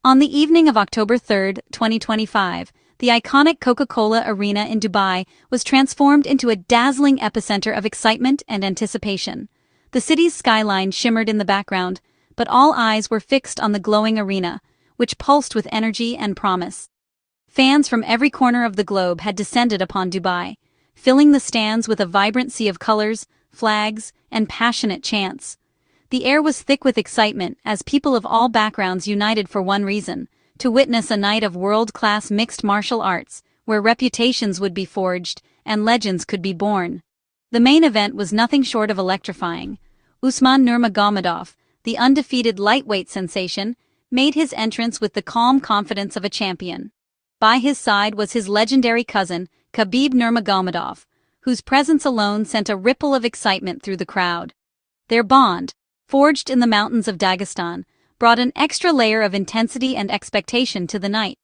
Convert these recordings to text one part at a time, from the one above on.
On the evening of October 3, 2025, the iconic Coca-Cola Arena in Dubai was transformed into a dazzling epicenter of excitement and anticipation. The city's skyline shimmered in the background, but all eyes were fixed on the glowing arena, which pulsed with energy and promise. Fans from every corner of the globe had descended upon Dubai, filling the stands with a vibrant sea of colors, flags, and passionate chants. The air was thick with excitement as people of all backgrounds united for one reason: to witness a night of world-class mixed martial arts, where reputations would be forged and legends could be born. The main event was nothing short of electrifying. Usman Nurmagomedov, the undefeated lightweight sensation, made his entrance with the calm confidence of a champion. By his side was his legendary cousin, Khabib Nurmagomedov, whose presence alone sent a ripple of excitement through the crowd. Their bond, forged in the mountains of Dagestan, brought an extra layer of intensity and expectation to the night.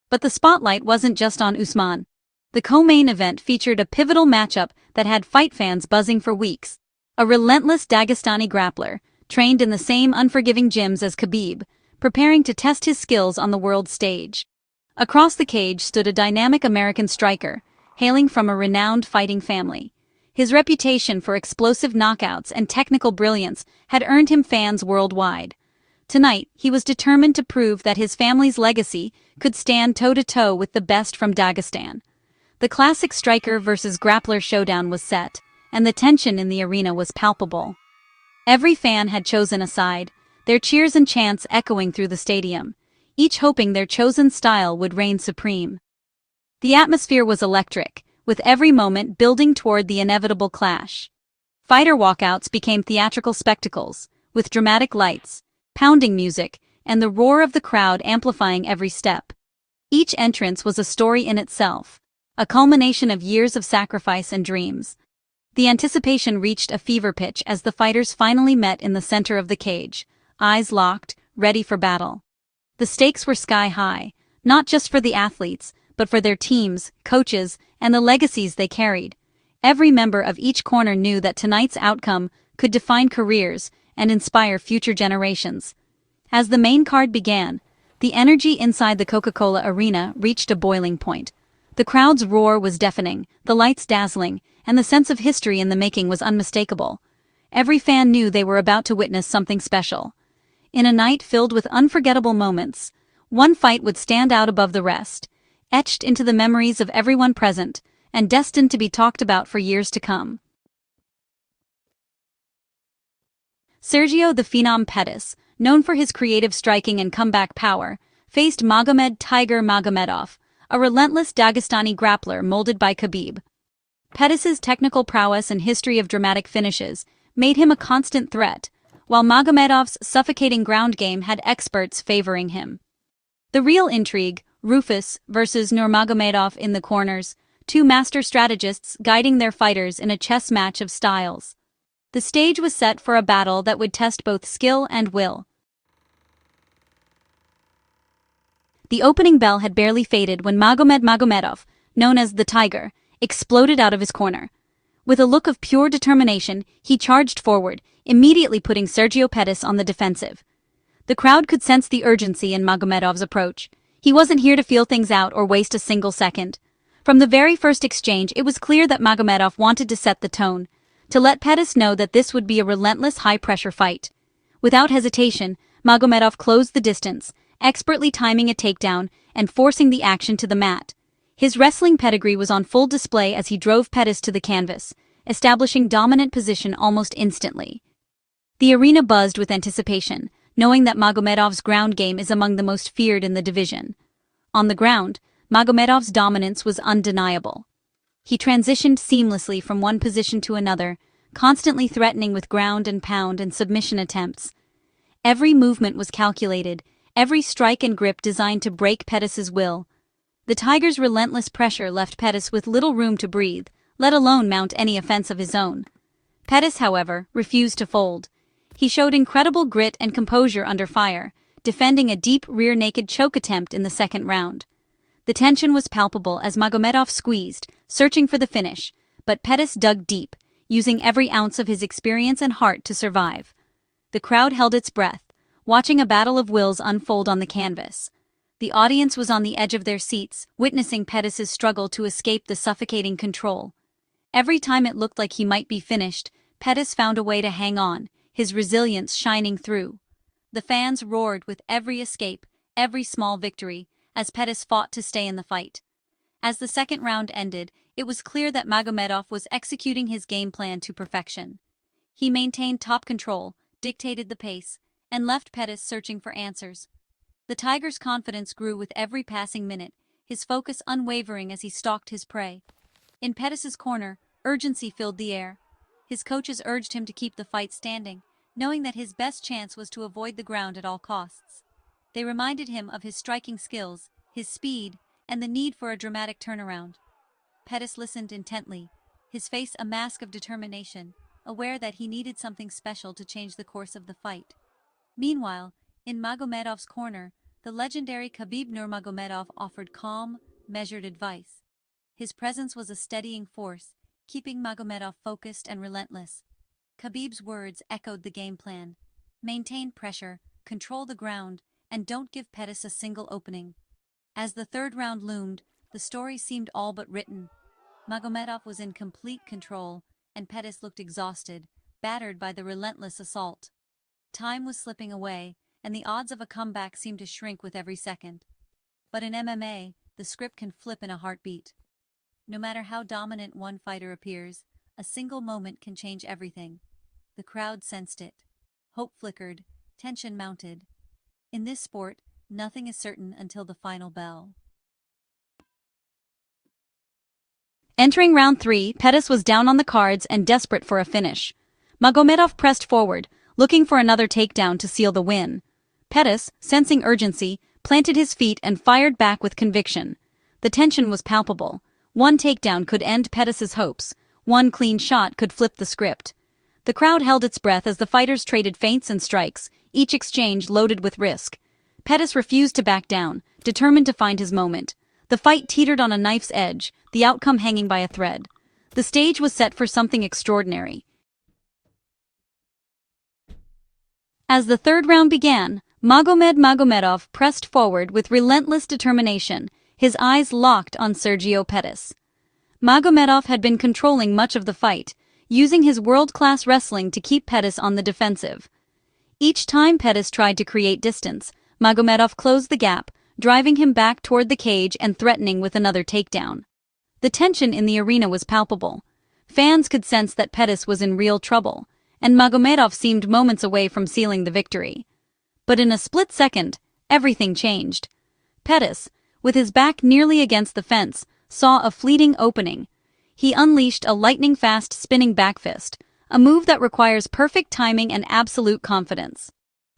But the spotlight wasn't just on Usman. The co-main event featured a pivotal matchup that had fight fans buzzing for weeks. A relentless Dagestani grappler, trained in the same unforgiving gyms as Khabib, preparing to test his skills on the world stage. Across the cage stood a dynamic American striker, hailing from a renowned fighting family. His reputation for explosive knockouts and technical brilliance had earned him fans worldwide. Tonight, he was determined to prove that his family's legacy could stand toe-to-toe with the best from Dagestan. The classic striker versus grappler showdown was set, and the tension in the arena was palpable. Every fan had chosen a side, their cheers and chants echoing through the stadium, each hoping their chosen style would reign supreme. The atmosphere was electric, with every moment building toward the inevitable clash. Fighter walkouts became theatrical spectacles, with dramatic lights, pounding music, and the roar of the crowd amplifying every step. Each entrance was a story in itself, a culmination of years of sacrifice and dreams. The anticipation reached a fever pitch as the fighters finally met in the center of the cage, eyes locked, ready for battle. The stakes were sky-high, not just for the athletes, but for their teams, coaches, and the legacies they carried. Every member of each corner knew that tonight's outcome could define careers and inspire future generations. As the main card began, the energy inside the Coca-Cola Arena reached a boiling point. The crowd's roar was deafening, the lights dazzling, and the sense of history in the making was unmistakable. Every fan knew they were about to witness something special. In a night filled with unforgettable moments, one fight would stand out above the rest, etched into the memories of everyone present, and destined to be talked about for years to come. Sergio the Phenom Pettis, known for his creative striking and comeback power, faced Magomed "Tiger" Magomedov, a relentless Dagestani grappler molded by Khabib. Pettis's technical prowess and history of dramatic finishes made him a constant threat, while Magomedov's suffocating ground game had experts favoring him. The real intrigue, Roufus versus Nurmagomedov in the corners, two master strategists guiding their fighters in a chess match of styles. The stage was set for a battle that would test both skill and will. The opening bell had barely faded when Magomed Magomedov, known as the Tiger, exploded out of his corner. With a look of pure determination, he charged forward, immediately putting Sergio Pettis on the defensive. The crowd could sense the urgency in Magomedov's approach. He wasn't here to feel things out or waste a single second. From the very first exchange, it was clear that Magomedov wanted to set the tone, to let Pettis know that this would be a relentless high-pressure fight. Without hesitation, Magomedov closed the distance, expertly timing a takedown and forcing the action to the mat. His wrestling pedigree was on full display as he drove Pettis to the canvas, establishing dominant position almost instantly. The arena buzzed with anticipation, knowing that Magomedov's ground game is among the most feared in the division. On the ground, Magomedov's dominance was undeniable. He transitioned seamlessly from one position to another, constantly threatening with ground and pound and submission attempts. Every movement was calculated, every strike and grip designed to break Pettis's will. The Tiger's relentless pressure left Pettis with little room to breathe, let alone mount any offense of his own. Pettis, however, refused to fold. He showed incredible grit and composure under fire, defending a deep rear naked choke attempt in the second round. The tension was palpable as Magomedov squeezed, searching for the finish, but Pettis dug deep, using every ounce of his experience and heart to survive. The crowd held its breath, watching a battle of wills unfold on the canvas. The audience was on the edge of their seats, witnessing Pettis' struggle to escape the suffocating control. Every time it looked like he might be finished, Pettis found a way to hang on, his resilience shining through. The fans roared with every escape, every small victory, as Pettis fought to stay in the fight. As the second round ended, it was clear that Magomedov was executing his game plan to perfection. He maintained top control, dictated the pace, and left Pettis searching for answers. The Tiger's confidence grew with every passing minute, his focus unwavering as he stalked his prey. In Pettis' corner, urgency filled the air. His coaches urged him to keep the fight standing, knowing that his best chance was to avoid the ground at all costs. They reminded him of his striking skills, his speed, and the need for a dramatic turnaround. Pettis listened intently, his face a mask of determination, aware that he needed something special to change the course of the fight. Meanwhile, in Magomedov's corner, the legendary Khabib Nurmagomedov offered calm, measured advice. His presence was a steadying force, keeping Magomedov focused and relentless. Khabib's words echoed the game plan. Maintain pressure, control the ground, and don't give Pettis a single opening. As the third round loomed, the story seemed all but written. Magomedov was in complete control, and Pettis looked exhausted, battered by the relentless assault. Time was slipping away, and the odds of a comeback seemed to shrink with every second. But in MMA, the script can flip in a heartbeat. No matter how dominant one fighter appears, a single moment can change everything. The crowd sensed it. Hope flickered, tension mounted. In this sport, nothing is certain until the final bell. Entering round 3, Pettis was down on the cards and desperate for a finish. Magomedov pressed forward, looking for another takedown to seal the win. Pettis, sensing urgency, planted his feet and fired back with conviction. The tension was palpable. One takedown could end Pettis' hopes. One clean shot could flip the script. The crowd held its breath as the fighters traded feints and strikes, each exchange loaded with risk. Pettis refused to back down, determined to find his moment. The fight teetered on a knife's edge, the outcome hanging by a thread. The stage was set for something extraordinary. As the third round began, Magomed Magomedov pressed forward with relentless determination, his eyes locked on Sergio Pettis. Magomedov had been controlling much of the fight, using his world-class wrestling to keep Pettis on the defensive. Each time Pettis tried to create distance, Magomedov closed the gap, driving him back toward the cage and threatening with another takedown. The tension in the arena was palpable. Fans could sense that Pettis was in real trouble, and Magomedov seemed moments away from sealing the victory. But in a split second, everything changed. Pettis, with his back nearly against the fence, saw a fleeting opening. He unleashed a lightning-fast spinning backfist, a move that requires perfect timing and absolute confidence.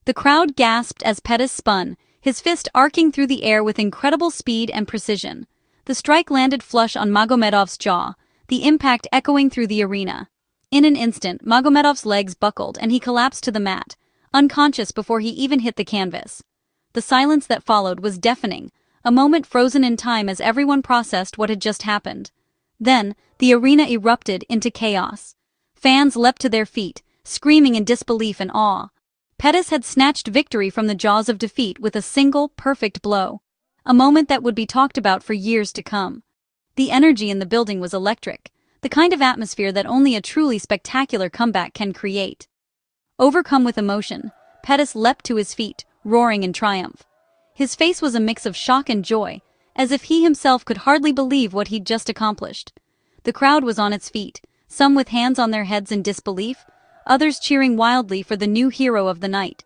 The crowd gasped as Pettis spun, his fist arcing through the air with incredible speed and precision. The strike landed flush on Magomedov's jaw, the impact echoing through the arena. In an instant, Magomedov's legs buckled and he collapsed to the mat, unconscious before he even hit the canvas. The silence that followed was deafening, a moment frozen in time as everyone processed what had just happened. Then, the arena erupted into chaos. Fans leapt to their feet, screaming in disbelief and awe. Pettis had snatched victory from the jaws of defeat with a single, perfect blow. A moment that would be talked about for years to come. The energy in the building was electric, the kind of atmosphere that only a truly spectacular comeback can create. Overcome with emotion, Pettis leapt to his feet, roaring in triumph. His face was a mix of shock and joy, as if he himself could hardly believe what he'd just accomplished. The crowd was on its feet, some with hands on their heads in disbelief, others cheering wildly for the new hero of the night.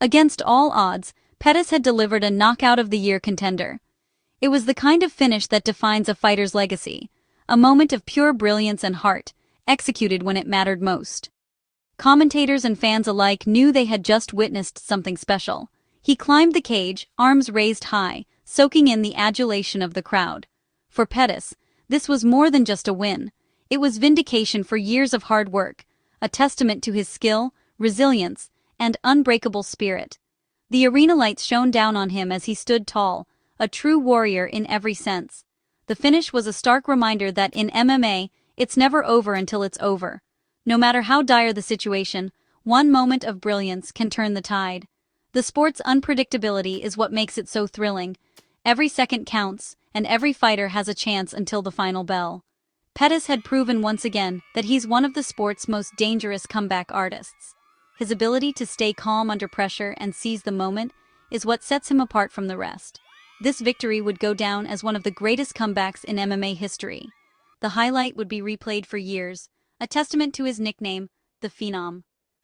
Against all odds, Pettis had delivered a knockout-of-the-year contender. It was the kind of finish that defines a fighter's legacy, a moment of pure brilliance and heart, executed when it mattered most. Commentators and fans alike knew they had just witnessed something special. He climbed the cage, arms raised high, soaking in the adulation of the crowd. For Pettis, this was more than just a win. It was vindication for years of hard work, a testament to his skill, resilience, and unbreakable spirit. The arena lights shone down on him as he stood tall, a true warrior in every sense. The finish was a stark reminder that in MMA, it's never over until it's over. No matter how dire the situation, one moment of brilliance can turn the tide. The sport's unpredictability is what makes it so thrilling. Every second counts, and every fighter has a chance until the final bell. Pettis had proven once again that he's one of the sport's most dangerous comeback artists. His ability to stay calm under pressure and seize the moment is what sets him apart from the rest. This victory would go down as one of the greatest comebacks in MMA history. The highlight would be replayed for years, a testament to his nickname, the Phenom.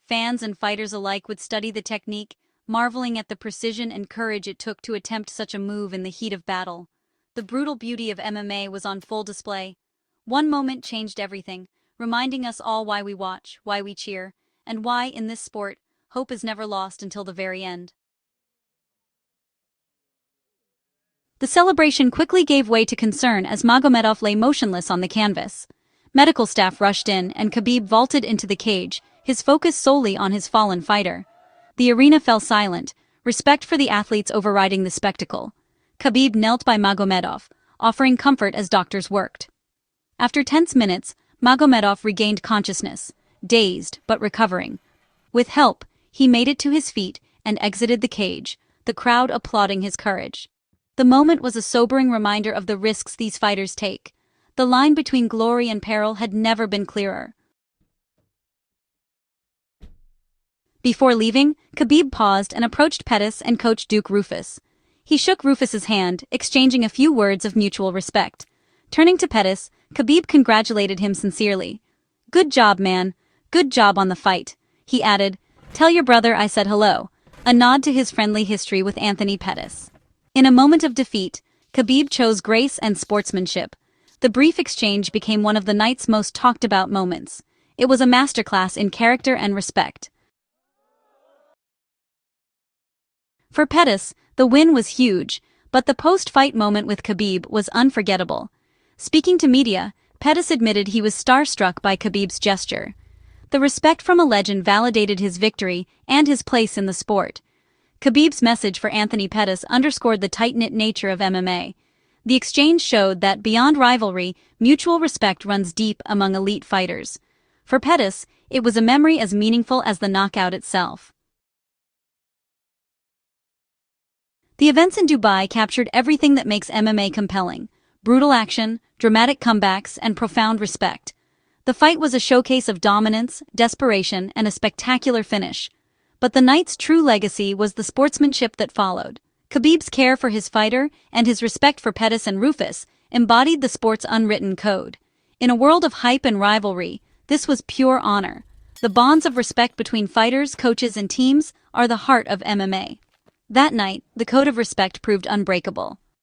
Fans and fighters alike would study the technique, marveling at the precision and courage it took to attempt such a move in the heat of battle. The brutal beauty of MMA was on full display. One moment changed everything, reminding us all why we watch, why we cheer, and why, in this sport, hope is never lost until the very end. The celebration quickly gave way to concern as Magomedov lay motionless on the canvas. Medical staff rushed in and Khabib vaulted into the cage, his focus solely on his fallen fighter. The arena fell silent, respect for the athletes overriding the spectacle. Khabib knelt by Magomedov, offering comfort as doctors worked. After tense minutes, Magomedov regained consciousness, dazed but recovering. With help, he made it to his feet and exited the cage, the crowd applauding his courage. The moment was a sobering reminder of the risks these fighters take. The line between glory and peril had never been clearer. Before leaving, Khabib paused and approached Pettis and coach Duke Roufus. He shook Roufus's hand, exchanging a few words of mutual respect. Turning to Pettis, Khabib congratulated him sincerely. "Good job, man. Good job on the fight," he added. "Tell your brother I said hello," a nod to his friendly history with Anthony Pettis. In a moment of defeat, Khabib chose grace and sportsmanship. The brief exchange became one of the night's most talked-about moments. It was a masterclass in character and respect. For Pettis, the win was huge, but the post-fight moment with Khabib was unforgettable. Speaking to media, Pettis admitted he was starstruck by Khabib's gesture. The respect from a legend validated his victory and his place in the sport. Khabib's message for Anthony Pettis underscored the tight-knit nature of MMA. The exchange showed that, beyond rivalry, mutual respect runs deep among elite fighters. For Pettis, it was a memory as meaningful as the knockout itself. The events in Dubai captured everything that makes MMA compelling: brutal action, dramatic comebacks, and profound respect. The fight was a showcase of dominance, desperation, and a spectacular finish. But the night's true legacy was the sportsmanship that followed. Khabib's care for his fighter and his respect for Pettis and Roufus embodied the sport's unwritten code. In a world of hype and rivalry, this was pure honor. The bonds of respect between fighters, coaches, and teams are the heart of MMA. That night, the code of respect proved unbreakable.